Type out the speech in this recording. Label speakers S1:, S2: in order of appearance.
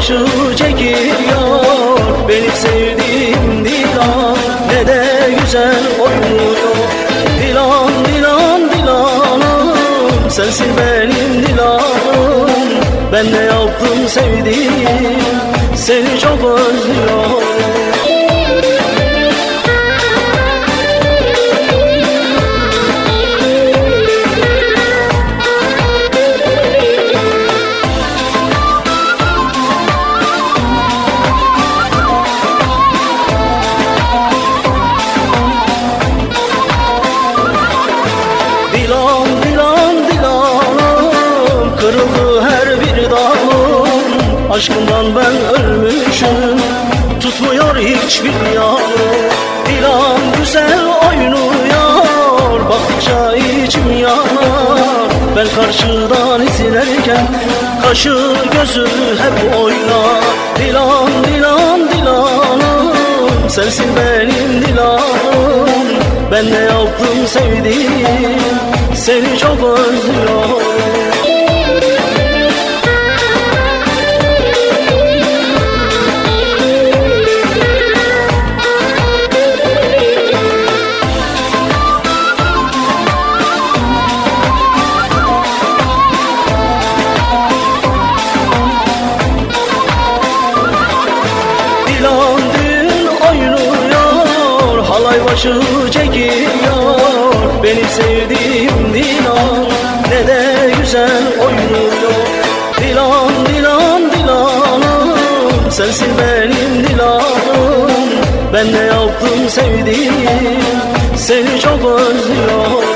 S1: başı çekiyor benim sevdiğim Dilan. Ne de güzel oynuyor Dilan, Dilan, Dilan'ım. Sensin benim Dilan'ım. Ben ne yaptım sevdiğim, seni çok özlüyorum. Dilan, Dilan, Dilan'ım. Kırıldı her bir dalım. Aşkından ben ölmüşüm, tutmuyor hiçbir yanım. Dilan güzel oynuyor, baktıkça içim yanar. Ben karşıdan izlerken kaşı gözü hep oynar. Dilan, Dilan, Dilan'ım. Sensin benim Dilan'ım. Ben ne yaptım sevdiğim, seni çok özlüyorum. Dilan dün oynuyor, halay başı çekiyor benim sevdiğim Dilan. Ne de güzel oynuyor Dilan, Dilan, Dilan'ım. Sensin benim Dilan'ım. Ben ne yaptım sevdiğim, seni çok özlüyorum.